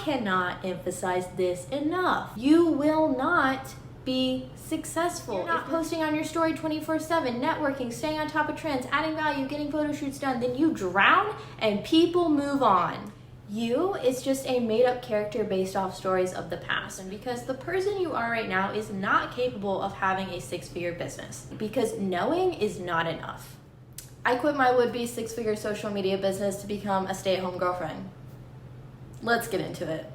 cannot emphasize this enough. You will not be successful. You're not posting on your story 24/7, networking, staying on top of trends, adding value, getting photo shoots done, then you drown and people move on. You is just a made-up character based off stories of the past, and because the person you are right now is not capable of having a six-figure business, because knowing is not enough. I quit my would-be six-figure social media business to become a stay-at-home girlfriend. Let's get into it.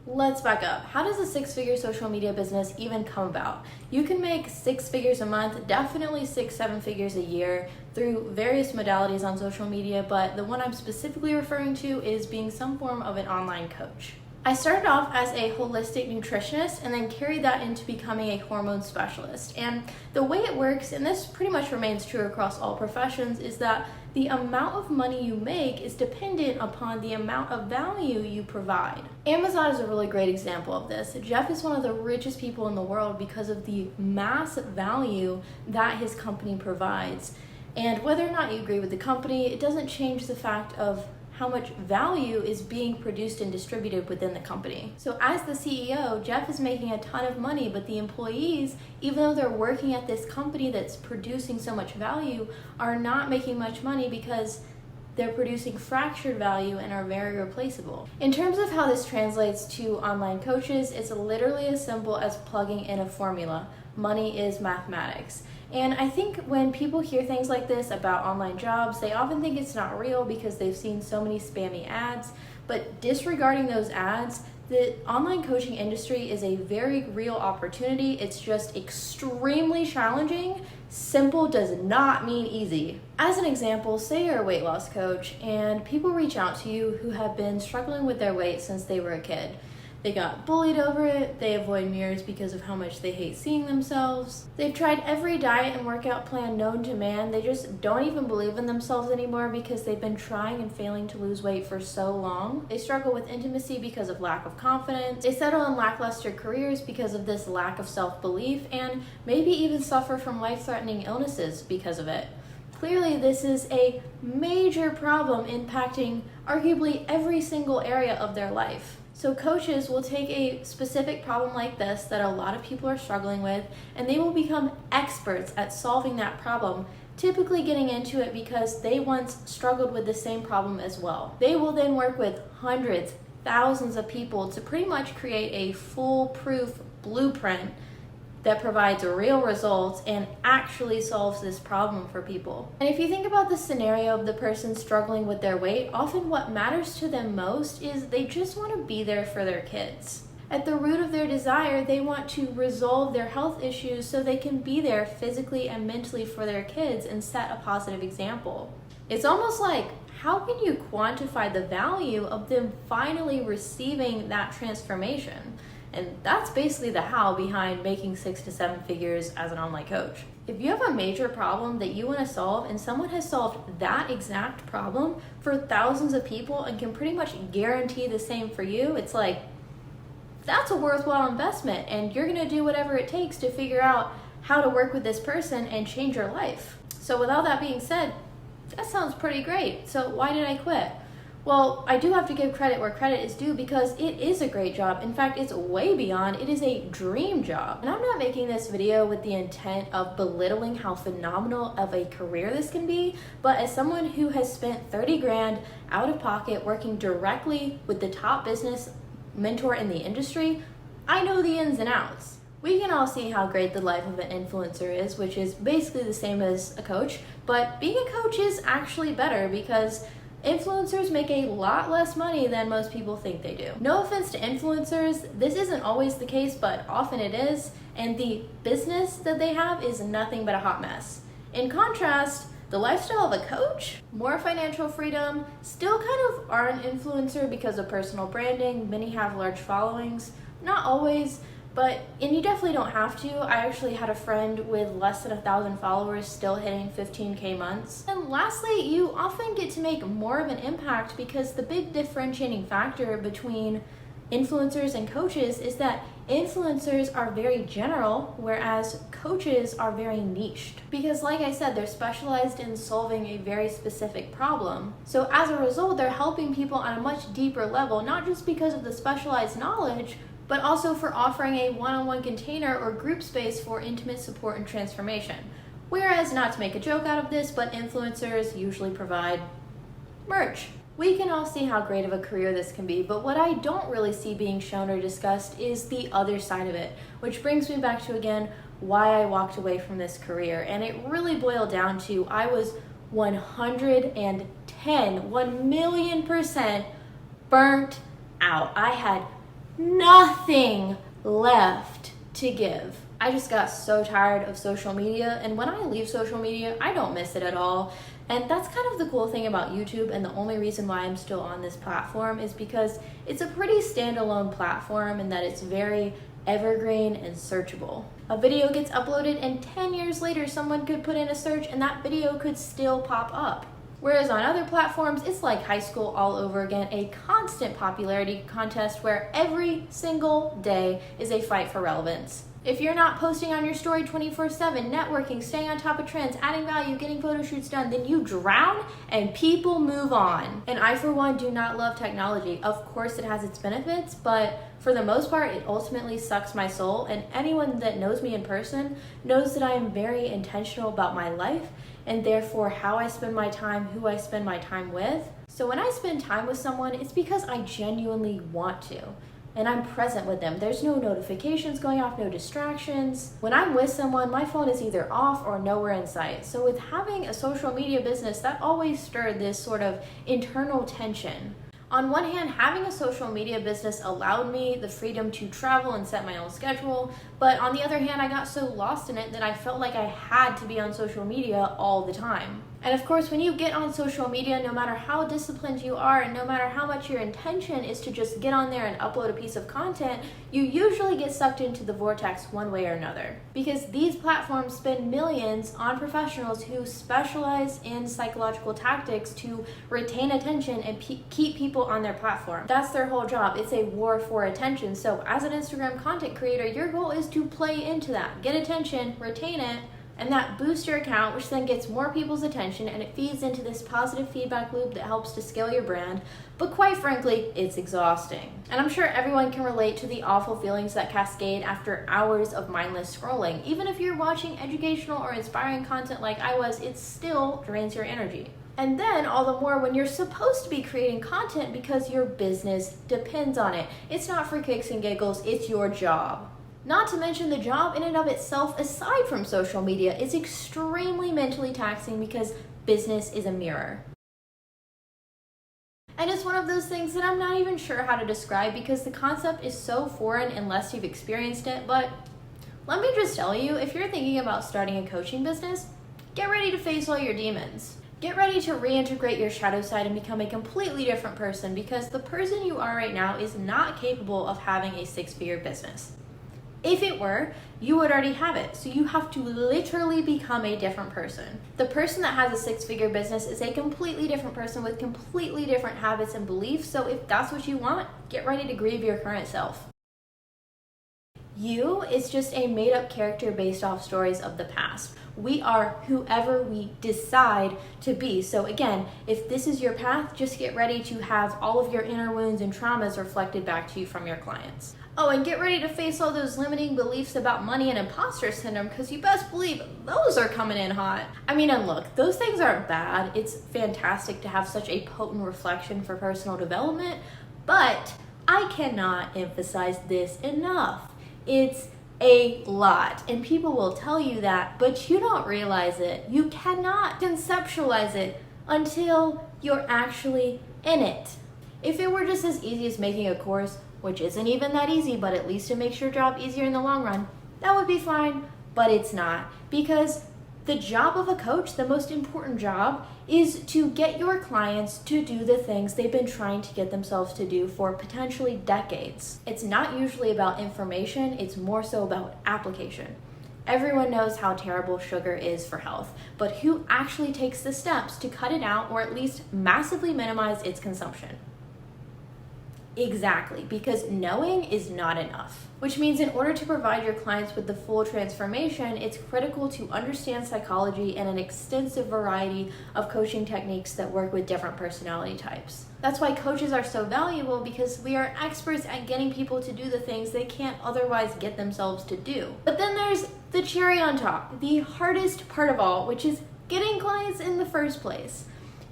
Let's back up. How does a six-figure social media business even come about? You can make 6 figures a month, definitely 6-7 figures a year through various modalities on social media, but the one I'm specifically referring to is being some form of an online coach. I started off as a holistic nutritionist and then carried that into becoming a hormone specialist. And the way it works, and this pretty much remains true across all professions, is that the amount of money you make is dependent upon the amount of value you provide. Amazon is a really great example of this. Jeff is one of the richest people in the world because of the massive value that his company provides. And whether or not you agree with the company, it doesn't change the fact of how much value is being produced and distributed within the company. So as the CEO, Jeff is making a ton of money, but the employees, even though they're working at this company that's producing so much value, are not making much money because they're producing fractured value and are very replaceable. In terms of how this translates to online coaches, it's literally as simple as plugging in a formula. Money is mathematics. And I think when people hear things like this about online jobs, they often think it's not real because they've seen so many spammy ads. But disregarding those ads, the online coaching industry is a very real opportunity. It's just extremely challenging. Simple does not mean easy. As an example, say you're a weight loss coach and people reach out to you who have been struggling with their weight since they were a kid. They got bullied over it, they avoid mirrors because of how much they hate seeing themselves. They've tried every diet and workout plan known to man. They just don't even believe in themselves anymore because they've been trying and failing to lose weight for so long. They struggle with intimacy because of lack of confidence. They settle in lackluster careers because of this lack of self-belief, and maybe even suffer from life-threatening illnesses because of it. Clearly, this is a major problem impacting arguably every single area of their life. So coaches will take a specific problem like this that a lot of people are struggling with, and they will become experts at solving that problem, typically getting into it because they once struggled with the same problem as well. They will then work with hundreds, thousands of people to pretty much create a foolproof blueprint that provides real results and actually solves this problem for people. And if you think about the scenario of the person struggling with their weight, often what matters to them most is they just want to be there for their kids. At the root of their desire, they want to resolve their health issues so they can be there physically and mentally for their kids and set a positive example. It's almost like, how can you quantify the value of them finally receiving that transformation? And that's basically the how behind making 6 to 7 figures as an online coach. If you have a major problem that you want to solve and someone has solved that exact problem for thousands of people and can pretty much guarantee the same for you, it's like, that's a worthwhile investment, and you're going to do whatever it takes to figure out how to work with this person and change your life. So with all that being said, that sounds pretty great. So why did I quit? Well, I do have to give credit where credit is due because it is a great job. In fact, it's way beyond. It is a dream job. And I'm not making this video with the intent of belittling how phenomenal of a career this can be, but as someone who has spent 30 grand out of pocket working directly with the top business mentor in the industry, I know the ins and outs. We can all see how great the life of an influencer is, which is basically the same as a coach, but being a coach is actually better because influencers make a lot less money than most people think they do. No offense to influencers, this isn't always the case, but often it is, and the business that they have is nothing but a hot mess. In contrast, the lifestyle of a coach, more financial freedom, still kind of are an influencer because of personal branding. Many have large followings, not always, and you definitely don't have to. I actually had a friend with less than 1,000 followers still hitting 15K months. And lastly, you often get to make more of an impact because the big differentiating factor between influencers and coaches is that influencers are very general, whereas coaches are very niched. Because like I said, they're specialized in solving a very specific problem. So as a result, they're helping people on a much deeper level, not just because of the specialized knowledge, but also for offering a one-on-one container or group space for intimate support and transformation. Whereas, not to make a joke out of this, but influencers usually provide merch. We can all see how great of a career this can be, but what I don't really see being shown or discussed is the other side of it, which brings me back to, again, why I walked away from this career. And it really boiled down to I was 1,000,000% burnt out. I had nothing left to give. I just got so tired of social media, and when I leave social media, I don't miss it at all. And that's kind of the cool thing about YouTube, and the only reason why I'm still on this platform is because it's a pretty standalone platform in that it's very evergreen and searchable. A video gets uploaded and 10 years later someone could put in a search and that video could still pop up. Whereas on other platforms, it's like high school all over again, a constant popularity contest where every single day is a fight for relevance. If you're not posting on your story 24/7, networking, staying on top of trends, adding value, getting photo shoots done, then you drown and people move on. And I, for one, do not love technology. Of course, it has its benefits, but for the most part, it ultimately sucks my soul. And anyone that knows me in person knows that I am very intentional about my life and therefore how I spend my time, who I spend my time with. So when I spend time with someone, it's because I genuinely want to. And I'm present with them. There's no notifications going off, no distractions. When I'm with someone, my phone is either off or nowhere in sight. So with having a social media business, that always stirred this sort of internal tension. On one hand, having a social media business allowed me the freedom to travel and set my own schedule, but on the other hand, I got so lost in it that I felt like I had to be on social media all the time. And of course, when you get on social media, no matter how disciplined you are and no matter how much your intention is to just get on there and upload a piece of content, you usually get sucked into the vortex one way or another. Because these platforms spend millions on professionals who specialize in psychological tactics to retain attention and keep people on their platform. That's their whole job. It's a war for attention. So as an Instagram content creator, your goal is to play into that. Get attention, retain it, and that boosts your account, which then gets more people's attention, and it feeds into this positive feedback loop that helps to scale your brand. But quite frankly, it's exhausting. And I'm sure everyone can relate to the awful feelings that cascade after hours of mindless scrolling. Even if you're watching educational or inspiring content like I was, it still drains your energy. And then all the more when you're supposed to be creating content because your business depends on it. It's not for kicks and giggles, it's your job. Not to mention the job in and of itself, aside from social media, is extremely mentally taxing because business is a mirror. And it's one of those things that I'm not even sure how to describe because the concept is so foreign unless you've experienced it, but let me just tell you, if you're thinking about starting a coaching business, get ready to face all your demons. Get ready to reintegrate your shadow side and become a completely different person because the person you are right now is not capable of having a six-figure business. If it were, you would already have it. So you have to literally become a different person. The person that has a six-figure business is a completely different person with completely different habits and beliefs. So if that's what you want, get ready to grieve your current self. You is just a made-up character based off stories of the past. We are whoever we decide to be. So again, if this is your path, just get ready to have all of your inner wounds and traumas reflected back to you from your clients. Oh, and get ready to face all those limiting beliefs about money and imposter syndrome because you best believe those are coming in hot. I mean, and look, those things aren't bad. It's fantastic to have such a potent reflection for personal development, but I cannot emphasize this enough. It's a lot, and people will tell you that, but you don't realize it. You cannot conceptualize it until you're actually in it. If it were just as easy as making a course, which isn't even that easy, but at least it makes your job easier in the long run, that would be fine, but it's not. Because the job of a coach, the most important job, is to get your clients to do the things they've been trying to get themselves to do for potentially decades. It's not usually about information, it's more so about application. Everyone knows how terrible sugar is for health, but who actually takes the steps to cut it out or at least massively minimize its consumption? Exactly, because knowing is not enough. Which means in order to provide your clients with the full transformation, it's critical to understand psychology and an extensive variety of coaching techniques that work with different personality types. That's why coaches are so valuable, because we are experts at getting people to do the things they can't otherwise get themselves to do. But then there's the cherry on top, the hardest part of all, which is getting clients in the first place.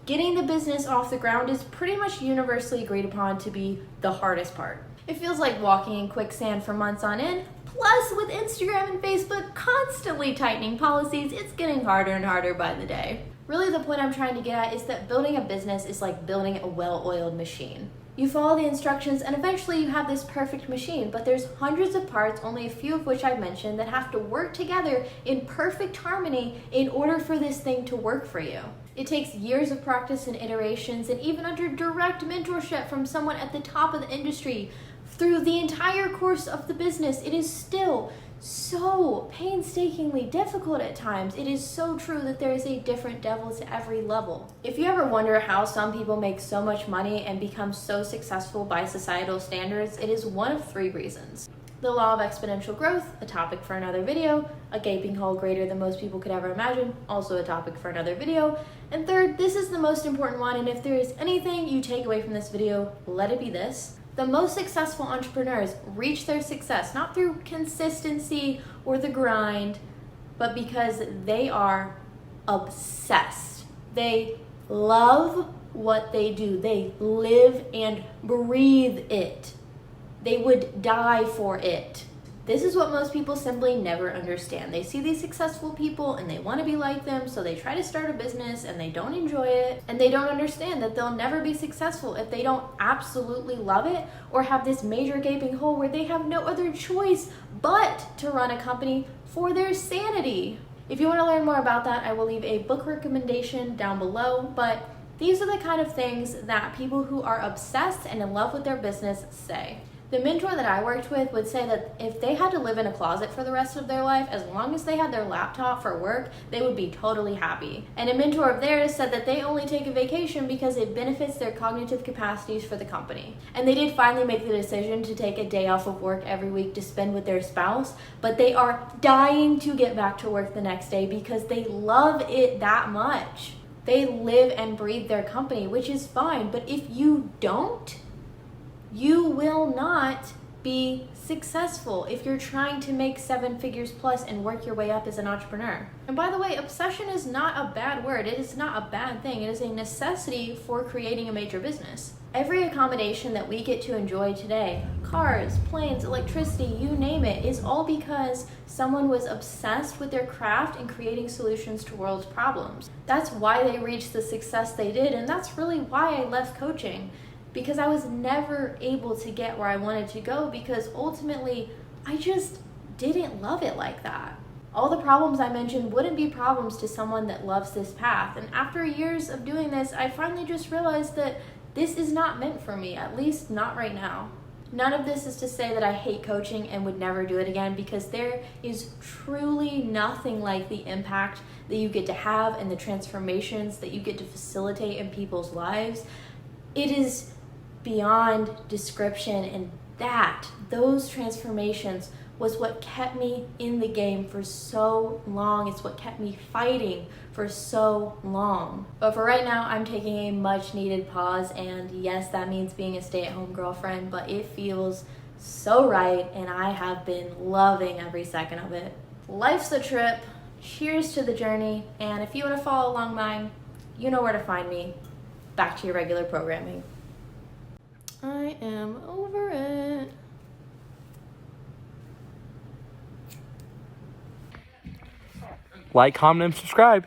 Getting the business off the ground is pretty much universally agreed upon to be the hardest part. It feels like walking in quicksand for months on end. Plus, with Instagram and Facebook constantly tightening policies, it's getting harder and harder by the day. Really, the point I'm trying to get at is that building a business is like building a well-oiled machine. You follow the instructions and eventually you have this perfect machine, but there's hundreds of parts, only a few of which I've mentioned, that have to work together in perfect harmony in order for this thing to work for you. It takes years of practice and iterations, and even under direct mentorship from someone at the top of the industry, through the entire course of the business, it is still so painstakingly difficult at times. It is so true that there is a different devil to every level. If you ever wonder how some people make so much money and become so successful by societal standards, it is one of 3 reasons. The law of exponential growth, a topic for another video. A gaping hole greater than most people could ever imagine, also a topic for another video. And third, this is the most important one, and if there is anything you take away from this video, let it be this. The most successful entrepreneurs reach their success not through consistency or the grind, but because they are obsessed. They love what they do. They live and breathe it. They would die for it. This is what most people simply never understand. They see these successful people and they want to be like them, so they try to start a business and they don't enjoy it, and they don't understand that they'll never be successful if they don't absolutely love it or have this major gaping hole where they have no other choice but to run a company for their sanity. If you want to learn more about that, I will leave a book recommendation down below, but these are the kind of things that people who are obsessed and in love with their business say. The mentor that I worked with would say that if they had to live in a closet for the rest of their life, as long as they had their laptop for work, they would be totally happy. And a mentor of theirs said that they only take a vacation because it benefits their cognitive capacities for the company. And they did finally make the decision to take a day off of work every week to spend with their spouse, but they are dying to get back to work the next day because they love it that much. They live and breathe their company, which is fine, but if you don't, you will not be successful if you're trying to make 7 figures plus and work your way up as an entrepreneur. And by the way, obsession is not a bad word. It is not a bad thing. It is a necessity for creating a major business. Every accommodation that we get to enjoy today, cars, planes, electricity, you name it, is all because someone was obsessed with their craft and creating solutions to world's problems. That's why they reached the success they did, and that's really why I left coaching. Because I was never able to get where I wanted to go, because ultimately I just didn't love it like that. All the problems I mentioned wouldn't be problems to someone that loves this path. And after years of doing this, I finally just realized that this is not meant for me, at least not right now. None of this is to say that I hate coaching and would never do it again, because there is truly nothing like the impact that you get to have and the transformations that you get to facilitate in people's lives. It is beyond description, and those transformations was what kept me in the game for so long. It's what kept me fighting for so long. But for right now, I'm taking a much needed pause, and yes, that means being a stay-at-home girlfriend, but it feels so right, and I have been loving every second of it. Life's a trip. Cheers to the journey, and if you want to follow along mine, you know where to find me. Back to your regular programming. I am over it. Like, comment, and subscribe.